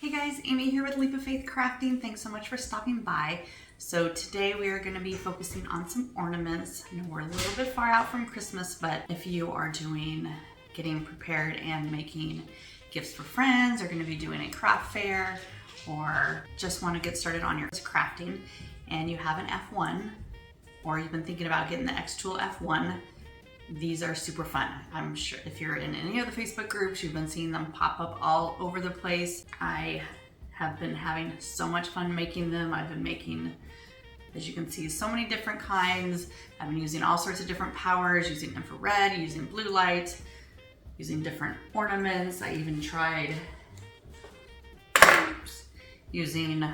Hey guys, Amy here with Leap of Faith Crafting. Thanks so much for stopping by. So today we are going to be focusing on some ornaments. I know we're a little bit far out from Christmas, but if you are getting prepared and making gifts for friends, or going to be doing a craft fair, or just want to get started on your crafting, and you have an F1, or you've been thinking about getting the xTool F1, these are super fun. I'm sure if you're in any of the Facebook groups, you've been seeing them pop up all over the place. I have been having so much fun making them. I've been making, as you can see, so many different kinds. I've been using all sorts of different powers, using infrared, using blue light, using different ornaments. I even tried using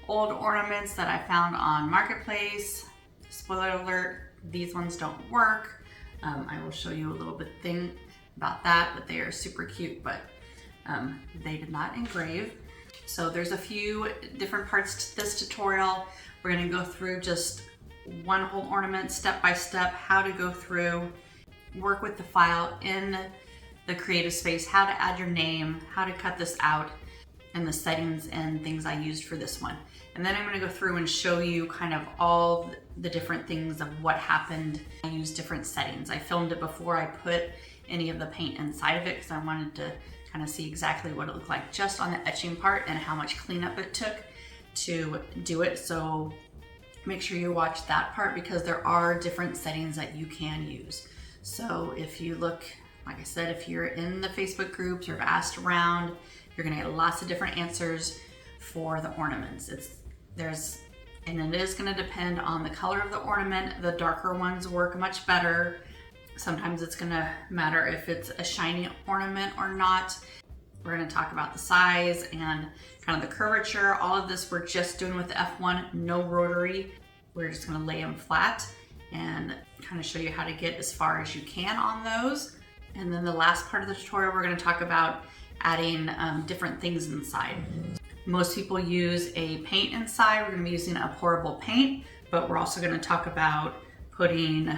old ornaments that I found on Marketplace. Spoiler alert, these ones don't work. I will show you a little bit thing about that, but they are super cute, but they did not engrave. So there's a few different parts to this tutorial. We're gonna go through just one whole ornament step by step, how to go through, work with the file in the creative space, how to add your name, how to cut this out, and the settings and things I used for this one. And then I'm gonna go through and show you kind of all the different things of what happened. I used different settings. I filmed it before I put any of the paint inside of it because I wanted to kind of see exactly what it looked like just on the etching part and how much cleanup it took to do it. So make sure you watch that part because there are different settings that you can use. So if you look, like I said, if you're in the Facebook groups or have asked around, you're gonna get lots of different answers for the ornaments. And it is gonna depend on the color of the ornament. The darker ones work much better. Sometimes it's gonna matter if it's a shiny ornament or not. We're gonna talk about the size and kind of the curvature. All of this we're just doing with the F1, no rotary. We're just gonna lay them flat and kind of show you how to get as far as you can on those. And then the last part of the tutorial, we're gonna talk about adding different things inside. Most people use a paint inside. We're gonna be using a pourable paint, but we're also gonna talk about putting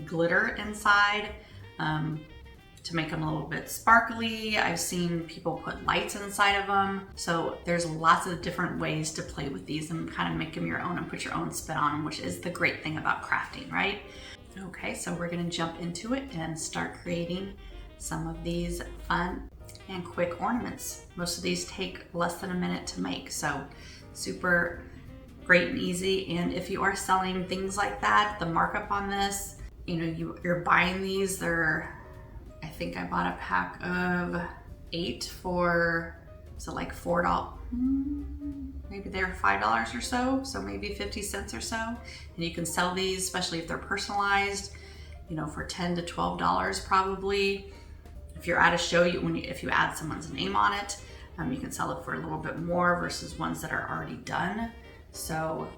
glitter inside to make them a little bit sparkly. I've seen people put lights inside of them. So there's lots of different ways to play with these and kind of make them your own and put your own spin on them, which is the great thing about crafting, right? Okay, so we're gonna jump into it and start creating some of these fun and quick ornaments. Most of these take less than a minute to make, so super great and easy. And if you are selling things like that, the markup on this, you know, you're buying these, I think I bought a pack of 8 for, so like $4, maybe they're $5 or so maybe 50 cents or so. And you can sell these, especially if they're personalized, you know, for $10 to $12 probably. If you're at a show, if you add someone's name on it, you can sell it for a little bit more versus ones that are already done. So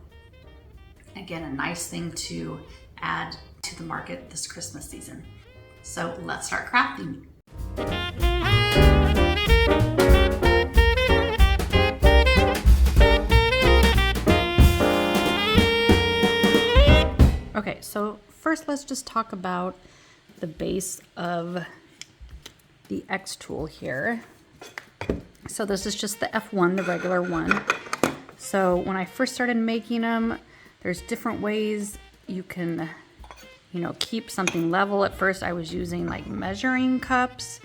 again, a nice thing to add to the market this Christmas season. So let's start crafting. Okay, so first let's just talk about the base of the xTool here. So this is just the F1, the regular one. So when I first started making them, there's different ways you can, you know, keep something level. At first I was using like measuring cups,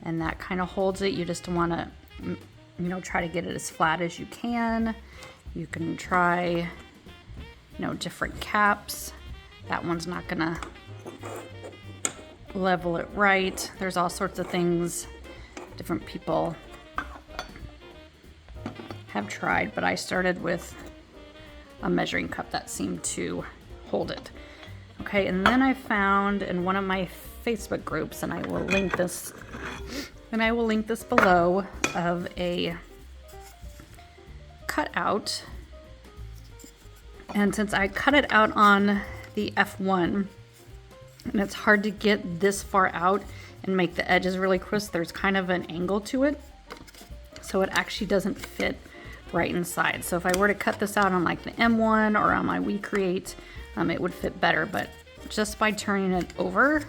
and that kind of holds it. You just want to, you know, try to get it as flat as you can. You can try, you know, different caps. That one's not gonna level it right. There's all sorts of things different people have tried, but I started with a measuring cup that seemed to hold it. Okay, and then I found in one of my Facebook groups, and I will link this below, of a cutout. And since I cut it out on the F1, and it's hard to get this far out and make the edges really crisp, there's kind of an angle to it, so it actually doesn't fit right inside. So if I were to cut this out on like the M1 or on my We Create, it would fit better, but just by turning it over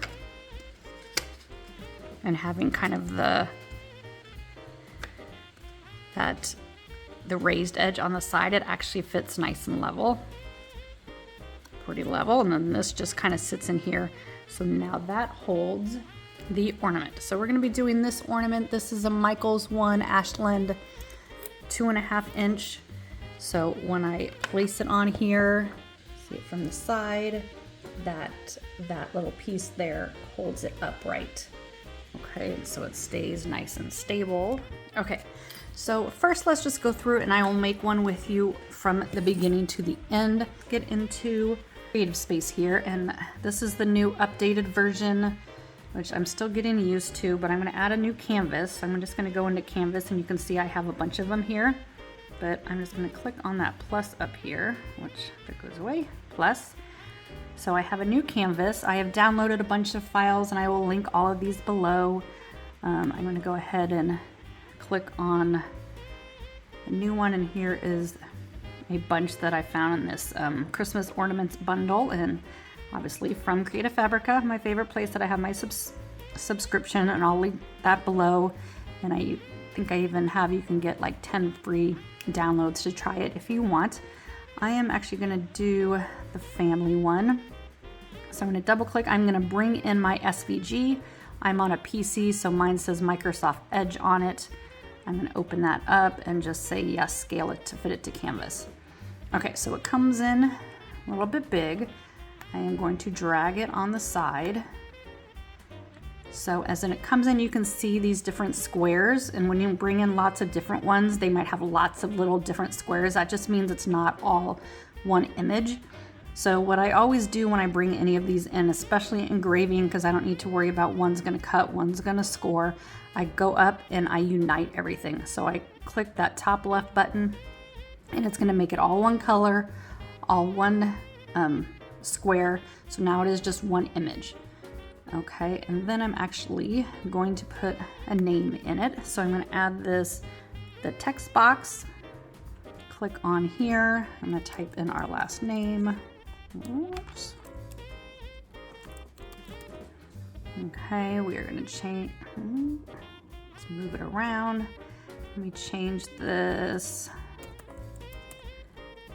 and having kind of that the raised edge on the side, it actually fits nice and level. Pretty level, and then this just kind of sits in here. So now that holds the ornament. So we're gonna be doing this ornament. This is a Michaels 1 Ashland 2.5 inch. So when I place it on here, see it from the side, that little piece there holds it upright. Okay, so it stays nice and stable. Okay, so first let's just go through and I will make one with you from the beginning to the end. Get into creative space here, and this is the new updated version, which I'm still getting used to, but I'm gonna add a new canvas. I'm just gonna go into canvas, and you can see I have a bunch of them here, but I'm just gonna click on that plus up here, which if it goes away, plus. So I have a new canvas. I have downloaded a bunch of files, and I will link all of these below. I'm gonna go ahead and click on a new one, and here is a bunch that I found in this Christmas ornaments bundle, and obviously from Creative Fabrica, my favorite place that I have my subscription, and I'll link that below. And I think I even have, you can get like 10 free downloads to try it if you want. I am actually gonna do the family one. So I'm gonna double click, I'm gonna bring in my SVG. I'm on a PC, so mine says Microsoft Edge on it. I'm gonna open that up and just say yes, scale it to fit it to canvas. Okay, so it comes in a little bit big. I am going to drag it on the side. So as it comes in, you can see these different squares, and when you bring in lots of different ones, they might have lots of little different squares. That just means it's not all one image. So what I always do when I bring any of these in, especially engraving, because I don't need to worry about one's gonna cut, one's gonna score, I go up and I unite everything. So I click that top left button, and it's gonna make it all one color, all one square. So now it is just one image. Okay, and then I'm actually going to put a name in it. So I'm going to add the text box. Click on here. I'm going to type in our last name. Oops. Okay, we are going to change. Let's move it around. Let me change this.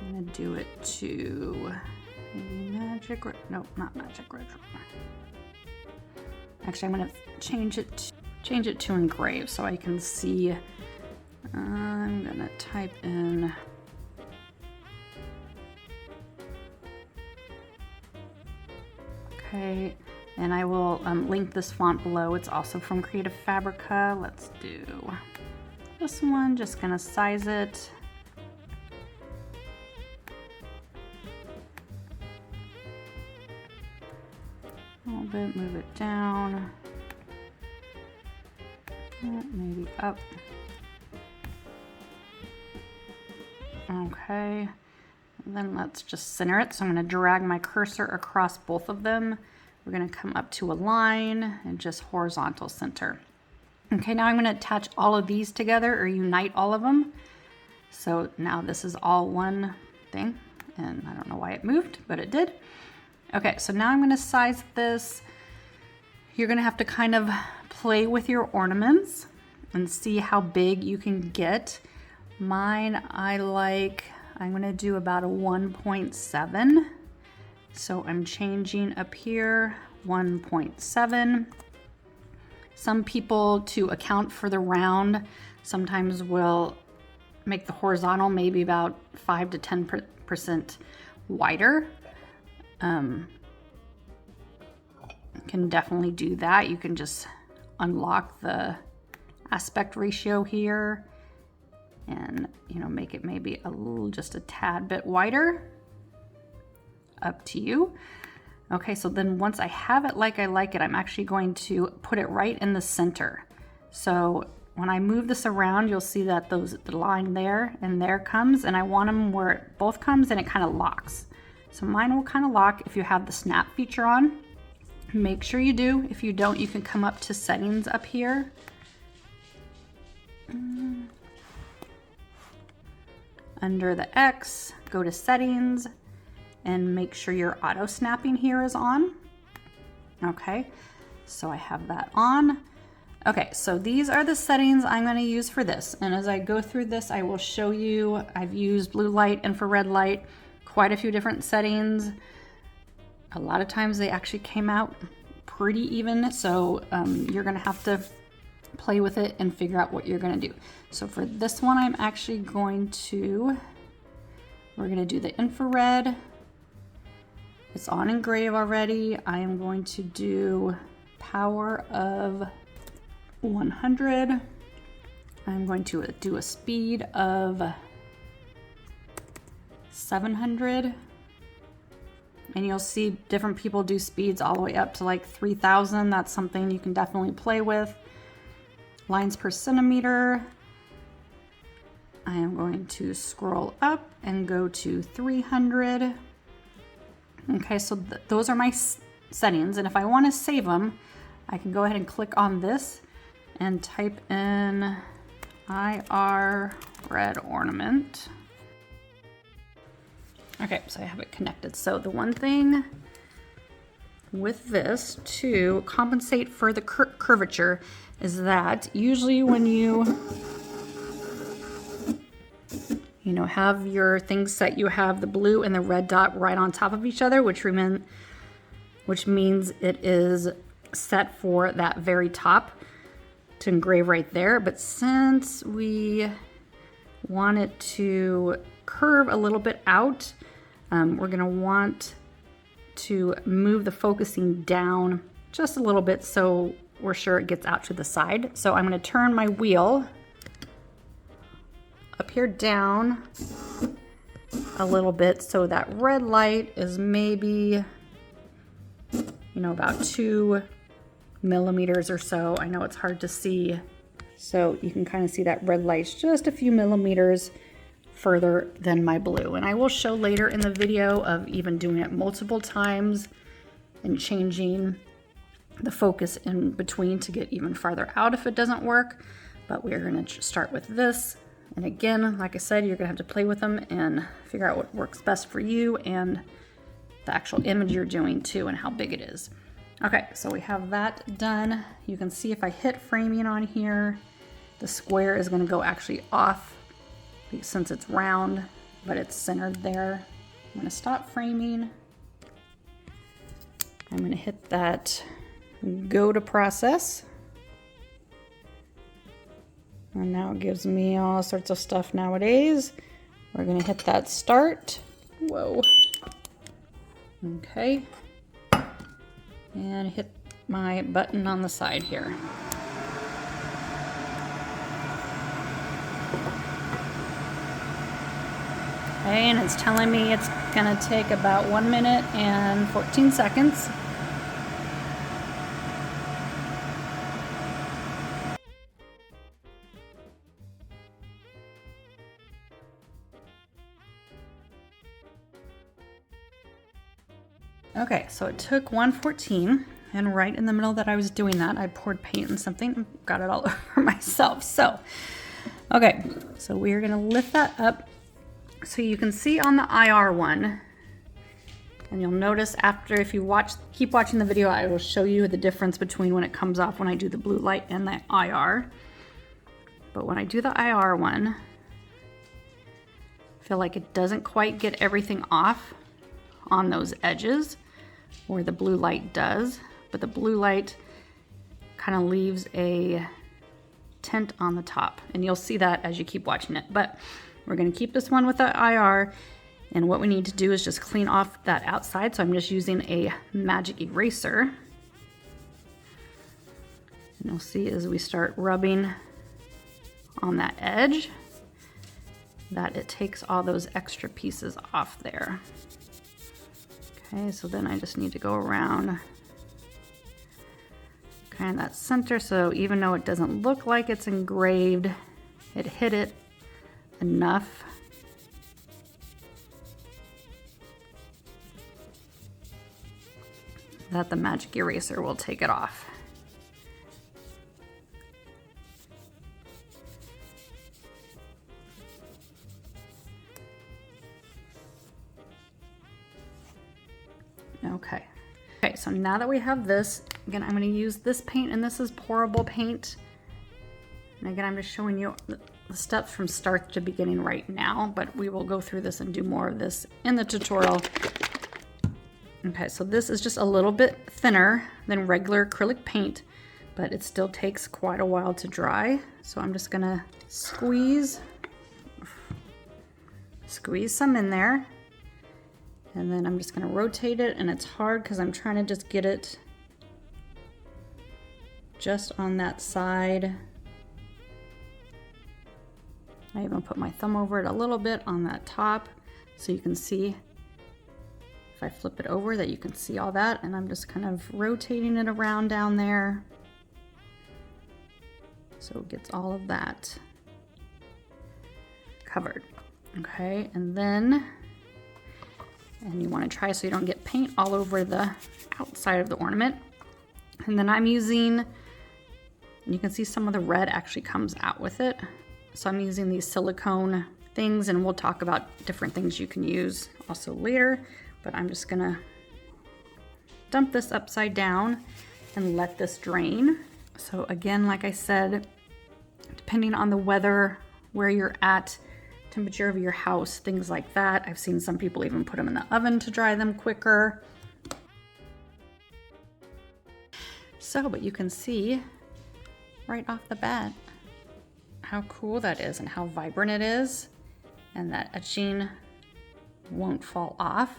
I'm going to do it to Magic. Nope, not Magic Retro. Actually, I'm going to change it to engrave so I can see. I'm going to type in okay, and I will link this font below. It's also from Creative Fabrica. Let's do this one. Just going to size it. A little bit, move it down, maybe up. Okay, and then let's just center it. So I'm going to drag my cursor across both of them. We're going to come up to a line and just horizontal center. Okay, now I'm going to attach all of these together, or unite all of them. So now this is all one thing, and I don't know why it moved, but it did. Okay, so now I'm going to size this. You're going to have to kind of play with your ornaments and see how big you can get. Mine, I'm going to do about a 1.7. So I'm changing up here, 1.7. Some people, to account for the round, sometimes will make the horizontal maybe about 5 to 10% wider. Can definitely do that. You can just unlock the aspect ratio here and, you know, make it maybe just a tad bit wider. Up to you. Okay, so then once I have it like I like it, I'm actually going to put it right in the center. So when I move this around, you'll see that the line there and there comes, and I want them where it both comes and it kind of locks. So mine will kind of lock if you have the snap feature on. Make sure you do. If you don't, you can come up to settings up here. Under the X, go to settings and make sure your auto snapping here is on. Okay, so I have that on. Okay, so these are the settings I'm going to use for this. And as I go through this, I will show you, I've used blue light, infrared light, quite a few different settings. A lot of times they actually came out pretty even. So you're going to have to play with it and figure out what you're going to do. So for this one, I'm actually we're going to do the infrared. It's on engrave already. I am going to do power of 100. I'm going to do a speed of 700. And you'll see different people do speeds all the way up to like 3000. That's something you can definitely play with. Lines per centimeter. I am going to scroll up and go to 300. Okay, so those are my settings. And if I want to save them, I can go ahead and click on this and type in IR red ornament. Okay, so I have it connected. So the one thing with this to compensate for the curvature is that usually when you have your things set, you have the blue and the red dot right on top of each other, which means it is set for that very top to engrave right there. But since we want it to curve a little bit out, we're gonna want to move the focusing down just a little bit so we're sure it gets out to the side. So I'm gonna turn my wheel up here down a little bit so that red light is maybe, about 2 millimeters or so. I know it's hard to see. So you can kind of see that red light's just a few millimeters further than my blue. And I will show later in the video of even doing it multiple times and changing the focus in between to get even farther out if it doesn't work. But we're gonna start with this. And again, like I said, you're gonna have to play with them and figure out what works best for you and the actual image you're doing too and how big it is. Okay, so we have that done. You can see if I hit framing on here, the square is gonna go actually off since it's round, but it's centered there. I'm gonna stop framing. I'm gonna hit that go to process. And now it gives me all sorts of stuff nowadays. We're gonna hit that start. Whoa. Okay. And hit my button on the side here. Okay, and it's telling me it's gonna take about 1 minute and 14 seconds. Okay, so it took 1:14, and right in the middle that I was doing that, I poured paint in something and got it all over myself. So, okay, so we're gonna lift that up so you can see on the IR one, and you'll notice after, if you keep watching the video, I will show you the difference between when it comes off when I do the blue light and the IR. But when I do the IR one, I feel like it doesn't quite get everything off on those edges where the blue light does, but the blue light kind of leaves a tint on the top, and you'll see that as you keep watching it. But we're going to keep this one with the IR, and what we need to do is just clean off that outside. So I'm just using a magic eraser, and you'll see as we start rubbing on that edge that it takes all those extra pieces off there. Okay, so then I just need to go around kind of that center, so even though it doesn't look like it's engraved, it hit it enough that the magic eraser will take it off. Okay, so now that we have this, Again, I'm going to use this paint, and this is pourable paint. And again, I'm just showing you the steps from start to beginning right now, but we will go through this and do more of this in the tutorial. Okay, so this is just a little bit thinner than regular acrylic paint, but it still takes quite a while to dry. So I'm just gonna squeeze some in there, and then I'm just gonna rotate it, and it's hard because I'm trying to just get it just on that side. I even put my thumb over it a little bit on that top so you can see, if I flip it over, that you can see all that, and I'm just kind of rotating it around down there so it gets all of that covered. Okay, and you want to try so you don't get paint all over the outside of the ornament. And then I'm using, and you can see some of the red actually comes out with it. So I'm using these silicone things, and we'll talk about different things you can use also later, but I'm just gonna dump this upside down and let this drain. So again, like I said, depending on the weather, where you're at, temperature of your house, things like that. I've seen some people even put them in the oven to dry them quicker. So, but you can see right off the bat how cool that is and how vibrant it is, and that etching won't fall off.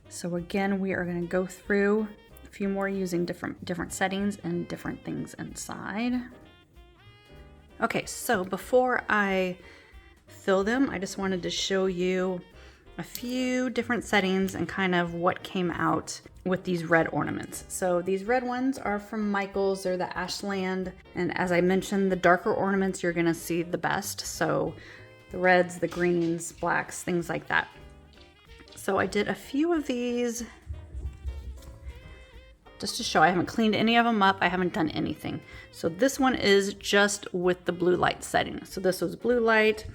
So again, we are going to go through a few more using different settings and different things inside. Okay, so before I fill them, I just wanted to show you a few different settings and kind of what came out with these red ornaments. So these red ones are from Michaels. They're the Ashland, and as I mentioned, the darker ornaments you're gonna see the best. So the reds, the greens, blacks, things like that. So I did a few of these just to show. I haven't cleaned any of them up. I haven't done anything. So this one is just with the blue light setting. So this was blue light,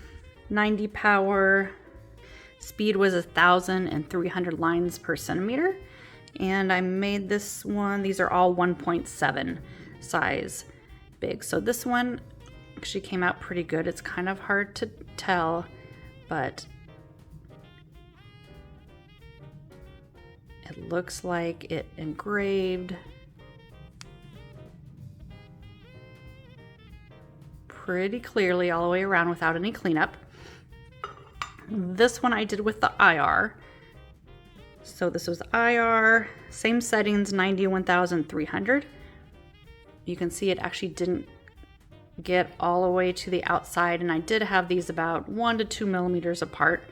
90 power, speed was 1,300 lines per centimeter. And I made this one, these are all 1.7 size big. So this one actually came out pretty good. It's kind of hard to tell, but it looks like it engraved pretty clearly all the way around without any cleanup. This one I did with the IR. So this was IR, same settings, 91,300. You can see it actually didn't get all the way to the outside, and I did have these about 1 to 2 millimeters apart,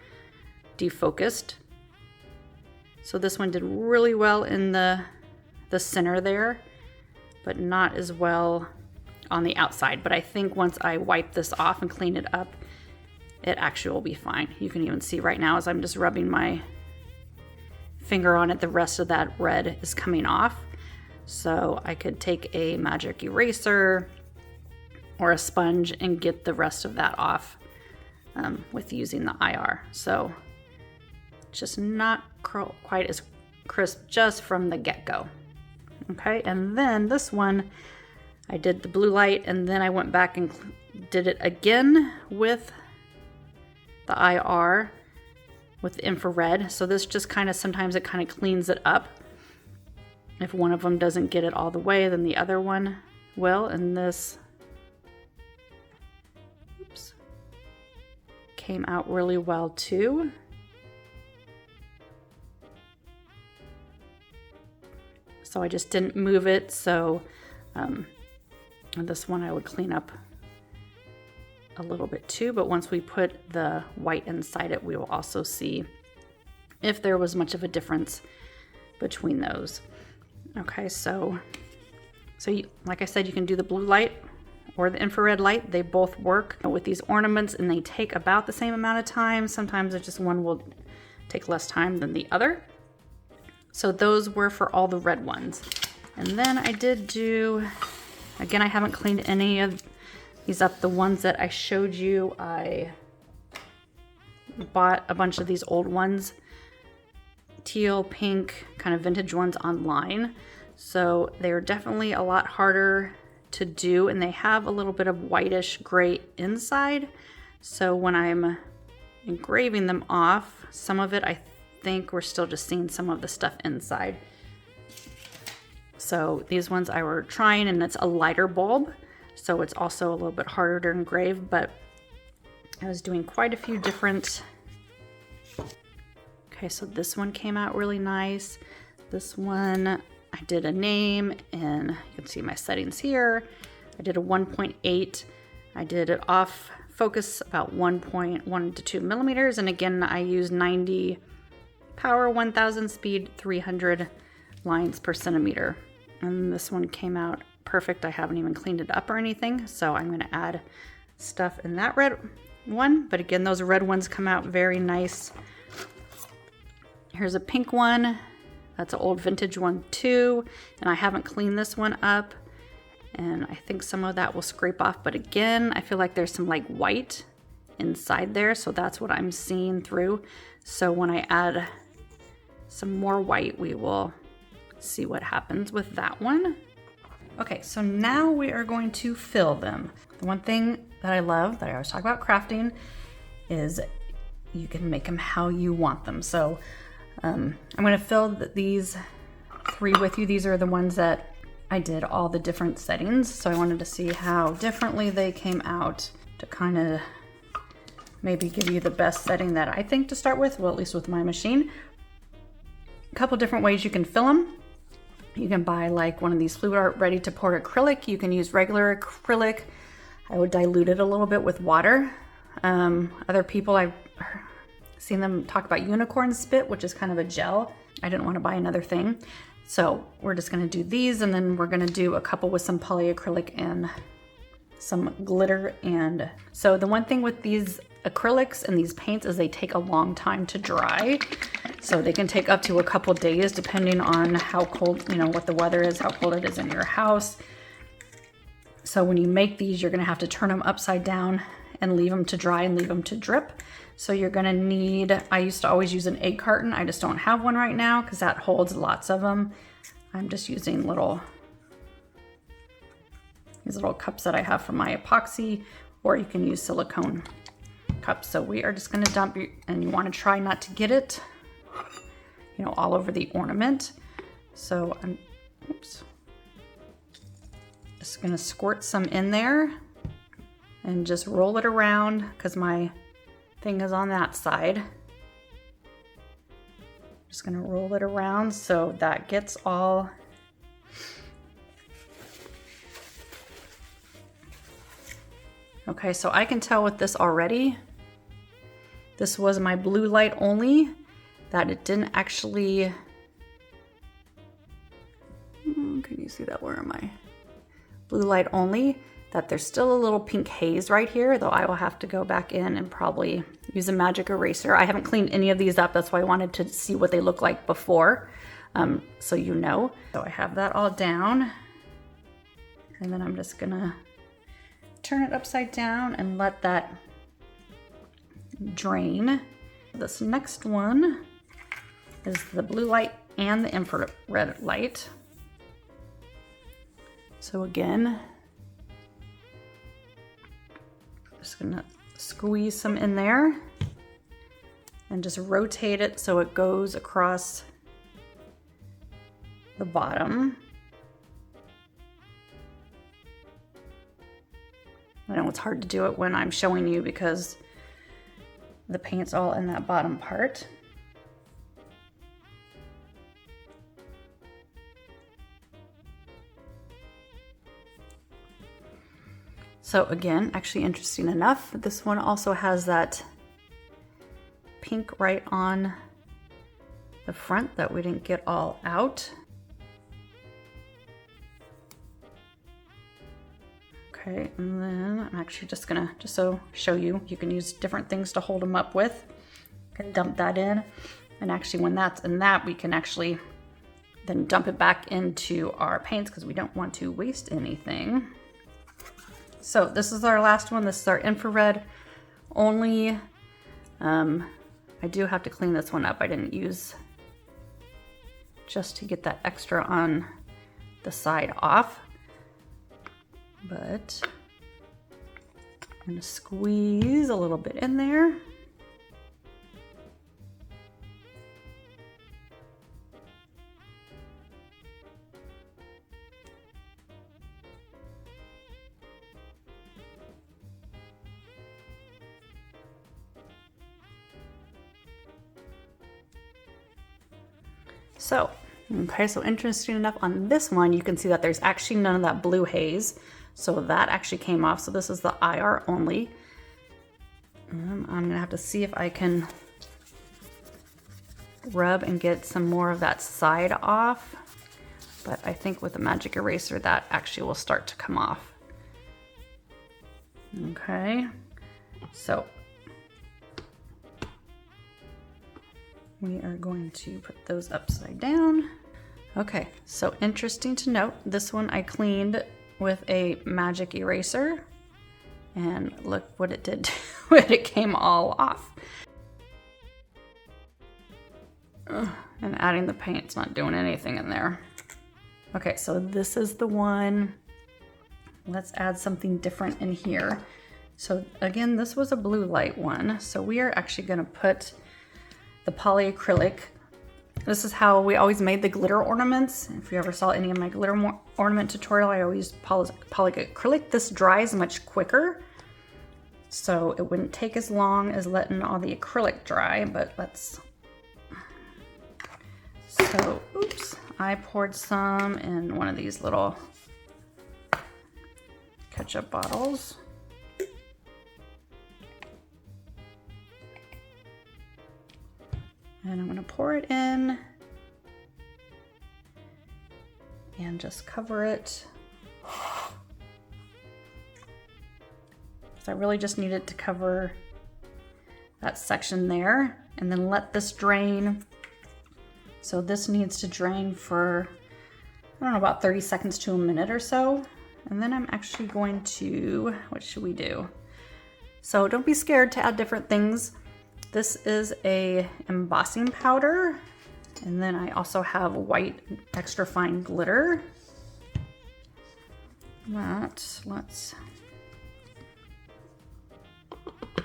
defocused. So this one did really well in the center there, but not as well on the outside. But I think once I wipe this off and clean it up, it actually will be fine. You can even see right now as I'm just rubbing my finger on it, the rest of that red is coming off. So I could take a magic eraser or a sponge and get the rest of that off with using the IR. So just not quite as crisp just from the get-go. Okay, and then this one, I did the blue light, and then I went back and did it again with the IR with the infrared. So this just kind of, sometimes it kind of cleans it up. If one of them doesn't get it all the way, then the other one will. And this, oops, came out really well too. So I just didn't move it. So this one I would clean up a little bit too, but once we put the white inside it, we will also see if there was much of a difference between those. Okay, so you, like I said, you can do the blue light or the infrared light. They both work with these ornaments, and they take about the same amount of time. Sometimes it's just one will take less time than the other. So those were for all the red ones. And then I did do, again, I haven't cleaned any of these up. The ones that I showed you, I bought a bunch of these old ones, teal, pink, kind of vintage ones online. So they're definitely a lot harder to do, and they have a little bit of whitish gray inside. So when I'm engraving them off, some of it I think we're still just seeing some of the stuff inside. So these ones I were trying, and it's a lighter bulb, so it's also a little bit harder to engrave, but I was doing quite a few different. Okay, so this one came out really nice. This one, I did a name, and you can see my settings here. I did a 1.8. I did it off focus about 1.1 to 2 millimeters. And again, I use 90 power, 1000 speed, 300 lines per centimeter. And this one came out perfect. I haven't even cleaned it up or anything. So I'm gonna add stuff in that red one. But again, those red ones come out very nice. Here's a pink one. That's an old vintage one too. And I haven't cleaned this one up. And I think some of that will scrape off. But again, I feel like there's some like white inside there. So that's what I'm seeing through. So when I add some more white, we will see what happens with that one. Okay, so now we are going to fill them. The one thing that I love, that I always talk about crafting, is you can make them how you want them. So I'm going to fill these 3 with you. These are the ones that I did all the different settings. So I wanted to see how differently they came out to kind of maybe give you the best setting that I think to start with, well, at least with my machine. A couple different ways you can fill them. You can buy like one of these Fluid Art ready to pour acrylic. You can use regular acrylic. I would dilute it a little bit with water. Other people, I've seen them talk about unicorn spit, which is kind of a gel. I didn't want to buy another thing. So we're just going to do these, and then we're going to do a couple with some polyacrylic and some glitter. And so the one thing with these acrylics and these paints is they take a long time to dry. So they can take up to a couple days depending on how cold, you know, what the weather is, how cold it is in your house. So when you make these, you're going to have to turn them upside down and leave them to dry and leave them to drip. So you're going to need, I used to always use an egg carton. I just don't have one right now because that holds lots of them. I'm just using these little cups that I have for my epoxy, or you can use silicone cups. So we are just going to dump, and you want to try not to get it, you know, all over the ornament. So I'm, just going to squirt some in there and just roll it around because my thing is on that side. Just going to roll it around so that gets all okay. So I can tell with this already, this was my blue light only, that it didn't actually, can you see that? Where am I? Blue light only, that there's still a little pink haze right here, though I will have to go back in and probably use a magic eraser. I haven't cleaned any of these up. That's why I wanted to see what they look like before, so you know. So I have that all down, and then I'm just gonna turn it upside down and let that drain. This next one is the blue light and the infrared light. So again, just gonna squeeze some in there and just rotate it so it goes across the bottom. I know it's hard to do it when I'm showing you because the paint's all in that bottom part. So again, actually interesting enough, this one also has that pink right on the front that we didn't get all out. Okay, and then I'm actually just gonna, just so show you, you can use different things to hold them up with. You can dump that in, and actually when that's in that, we can actually then dump it back into our paints because we don't want to waste anything. So this is our last one. This is our infrared only. I do have to clean this one up. I didn't use, just to get that extra on the side off. But I'm gonna squeeze a little bit in there. So, okay, so interesting enough on this one, you can see that there's actually none of that blue haze. So that actually came off. So this is the IR only. I'm gonna have to see if I can rub and get some more of that side off. But I think with the magic eraser, that actually will start to come off. Okay, so we are going to put those upside down. Okay, so interesting to note, this one I cleaned with a magic eraser, and look what it did when it came all off. Ugh, and adding the paint's not doing anything in there. Okay, so this is the one. Let's add something different in here. So again, this was a blue light one. So we are actually gonna put the polyacrylic. This is how we always made the glitter ornaments. If you ever saw any of my glitter ornament tutorial, I always use polyacrylic. This dries much quicker, so it wouldn't take as long as letting all the acrylic dry, but let's... So, oops, I poured some in one of these little ketchup bottles. And I'm gonna pour it in and just cover it. So I really just need it to cover that section there, and then let this drain. So this needs to drain for, I don't know, about 30 seconds to a minute or so. And then I'm actually going to, what should we do? So don't be scared to add different things. This is a embossing powder, and then I also have white extra fine glitter.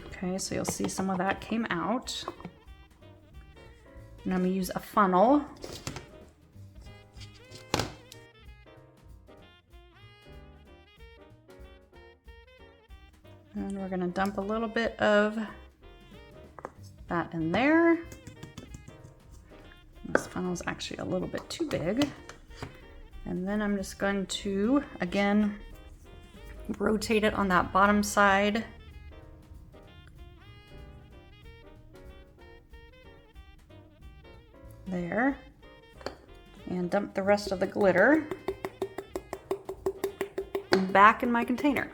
Okay, so you'll see some of that came out. And I'm gonna use a funnel. And we're gonna dump a little bit of that in there. This funnel is actually a little bit too big. And then I'm just going to, again, rotate it on that bottom side. There. And dump the rest of the glitter back in my container.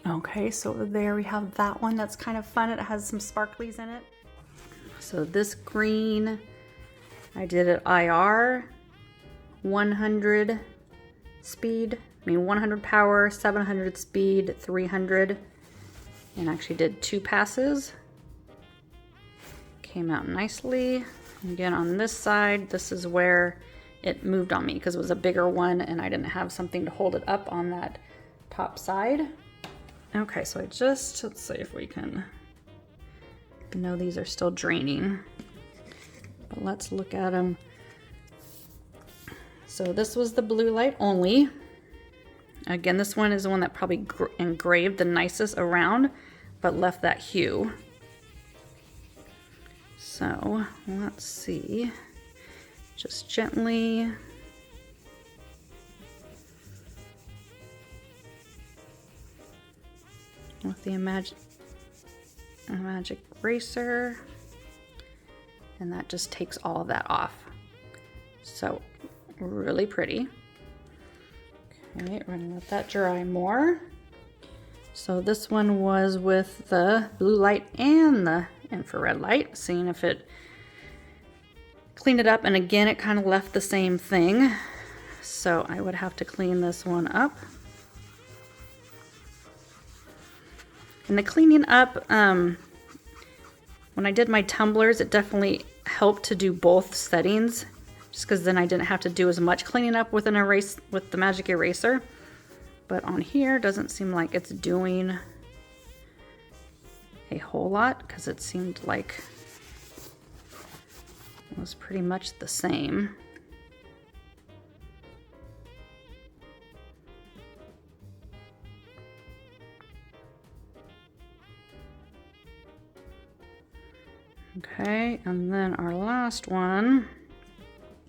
Okay, so there we have that one. That's kind of fun. It has some sparklies in it. So this green, I did it IR, 100 speed, 100 power, 700 speed, 300, and actually did 2 passes. Came out nicely. Again, on this side, this is where it moved on me because it was a bigger one and I didn't have something to hold it up on that top side. Okay, so let's see if we can, I know these are still draining, but let's look at them. So this was the blue light only. Again, this one is the one that probably engraved the nicest around, but left that hue. So let's see, just gently. With the magic eraser, and that just takes all of that off. So really pretty. Okay, we're gonna let that dry more. So this one was with the blue light and the infrared light, seeing if it cleaned it up, and again it kind of left the same thing. So I would have to clean this one up. And the cleaning up, when I did my tumblers, it definitely helped to do both settings, just because then I didn't have to do as much cleaning up with the magic eraser. But on here, doesn't seem like it's doing a whole lot, because it seemed like it was pretty much the same. Okay, and then our last one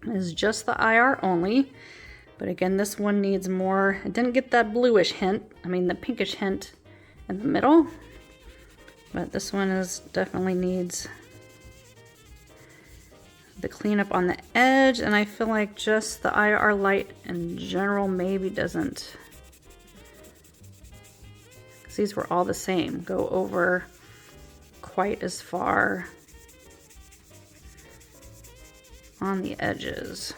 is just the IR only. But again, this one needs more. It didn't get that bluish hint, the pinkish hint in the middle. But this one definitely needs the cleanup on the edge. And I feel like just the IR light in general maybe doesn't, because these were all the same, go over quite as far on the edges.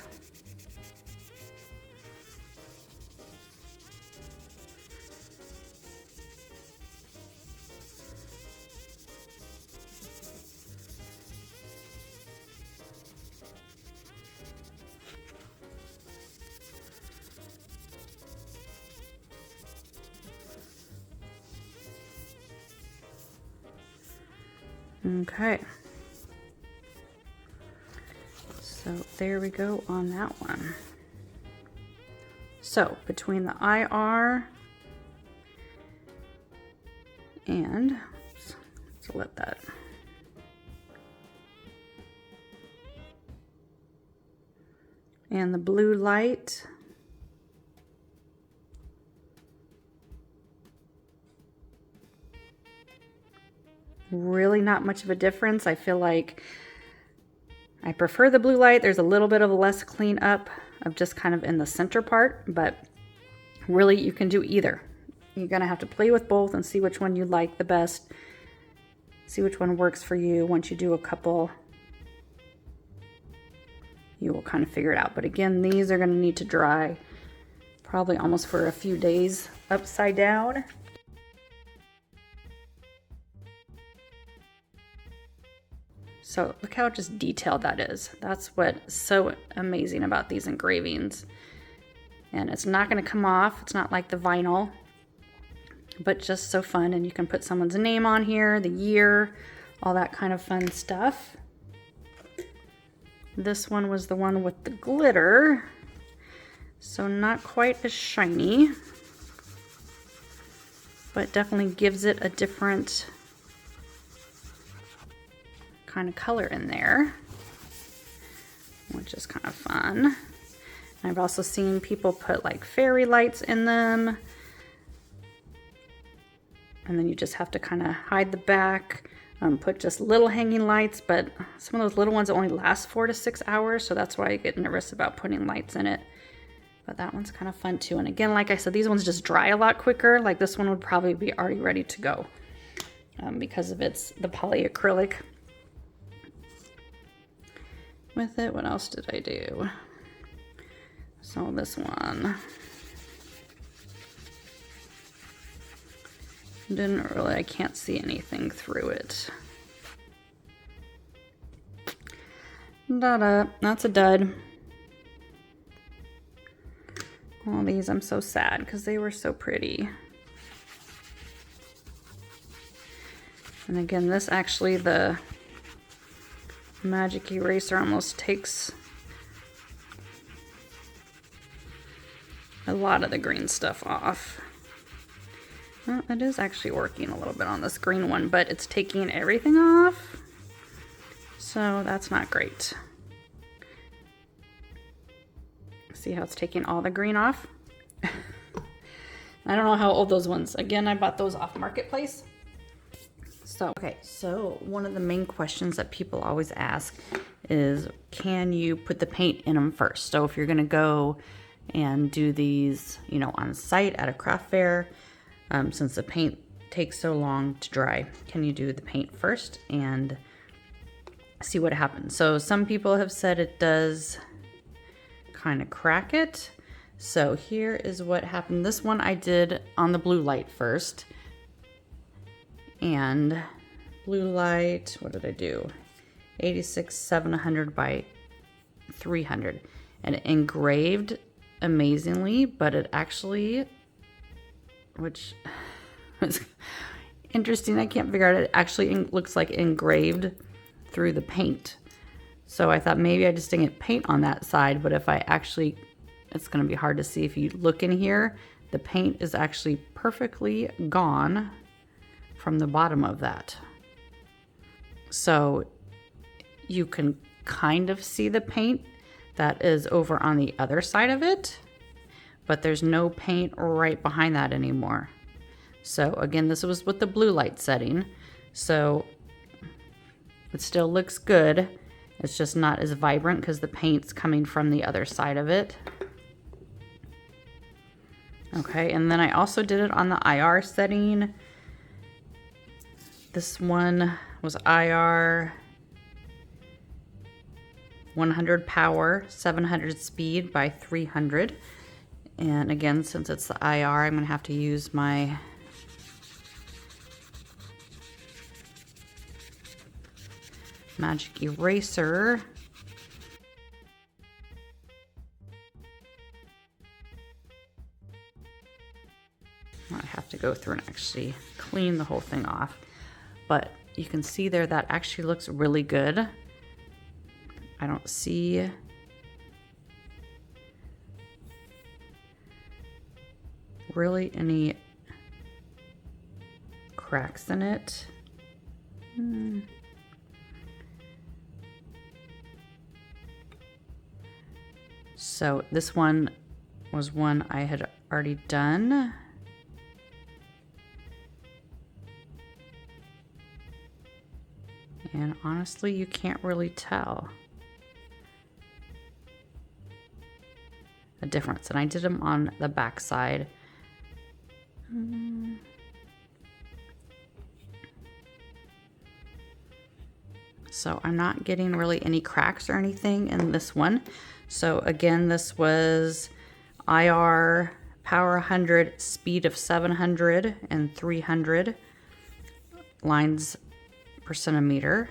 Okay. So there we go on that one. So between the IR and, let's let that. And the blue light. Really not much of a difference. I feel like I prefer the blue light. There's a little bit of less cleanup of just kind of in the center part, but really you can do either. You're gonna have to play with both and see which one you like the best. See which one works for you. Once you do a couple, you will kind of figure it out. But again, these are gonna need to dry probably almost for a few days upside down. So look how just detailed that is. That's what's so amazing about these engravings. And it's not gonna come off. It's not like the vinyl, but just so fun. And you can put someone's name on here, the year, all that kind of fun stuff. This one was the one with the glitter. So not quite as shiny, but definitely gives it a different kind of color in there, which is kind of fun. And I've also seen people put like fairy lights in them, and then you just have to kind of hide the back, put just little hanging lights, but some of those little ones only last 4 to 6 hours, so that's why I get nervous about putting lights in it. But that one's kind of fun too. And again, like I said, these ones just dry a lot quicker. Like this one would probably be already ready to go because of the polyacrylic with it. What else did I do? So this one didn't really, I can't see anything through it. That's a dud. All these, I'm so sad because they were so pretty. And again, this actually, the magic eraser almost takes a lot of the green stuff off. Well, it is actually working a little bit on this green one, but it's taking everything off. So that's not great. See how it's taking all the green off? I don't know how old those ones. Again, I bought those off Marketplace. So one of the main questions that people always ask is, can you put the paint in them first? So if you're gonna go and do these, on site at a craft fair, since the paint takes so long to dry, can you do the paint first and see what happens? So some people have said it does kind of crack it. So here is what happened. This one I did on the blue light first. and blue light, what did I do? 86-700 by 300. And it engraved amazingly, but it actually, which was interesting, I can't figure out, it actually looks like engraved through the paint. So I thought maybe I just didn't get paint on that side, but if I actually, it's going to be hard to see. If you look in here, the paint is actually perfectly gone from the bottom of that. So you can kind of see the paint that is over on the other side of it, but there's no paint right behind that anymore. So again, this was with the blue light setting, so it still looks good. It's just not as vibrant because the paint's coming from the other side of it. Okay, and then I also did it on the IR setting. This one was IR 100 power, 700 speed by 300. And again, since it's the IR, I'm gonna have to use my magic eraser. I have to go through and actually clean the whole thing off. But you can see there that actually looks really good. I don't see really any cracks in it. So this one was one I had already done. And honestly, you can't really tell a difference. And I did them on the back side. So I'm not getting really any cracks or anything in this one. So again, this was IR power 100, speed of 700 and 300 lines per centimeter.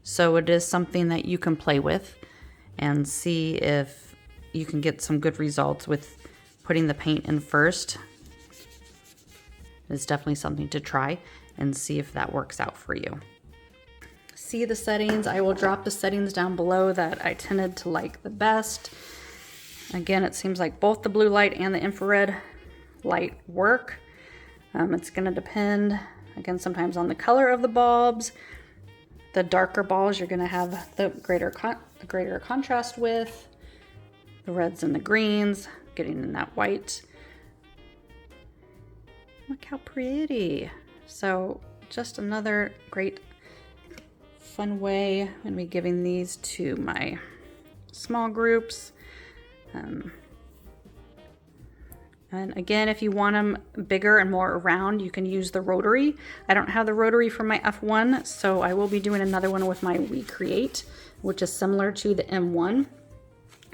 So it is something that you can play with and see if you can get some good results with putting the paint in first. It's definitely something to try and see if that works out for you. See the settings. I will drop the settings down below that I tended to like the best. Again, it seems like both the blue light and the infrared light work. It's going to depend, again, sometimes on the color of the bulbs. The darker balls you're going to have the greater contrast with. The reds and the greens, getting in that white. Look how pretty. So just another great fun way. I'm going to be giving these to my small groups. And again, if you want them bigger and more round, you can use the rotary. I don't have the rotary for my F1, so I will be doing another one with my We Create, which is similar to the M1.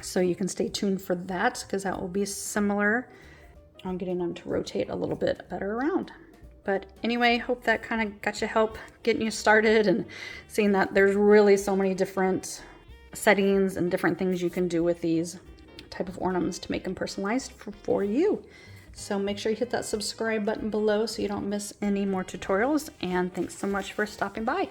So you can stay tuned for that, because that will be similar on getting them to rotate a little bit better around. But anyway, hope that kind of got you help getting you started and seeing that there's really so many different settings and different things you can do with these type of ornaments to make them personalized for you. So make sure you hit that subscribe button below so you don't miss any more tutorials, and thanks so much for stopping by.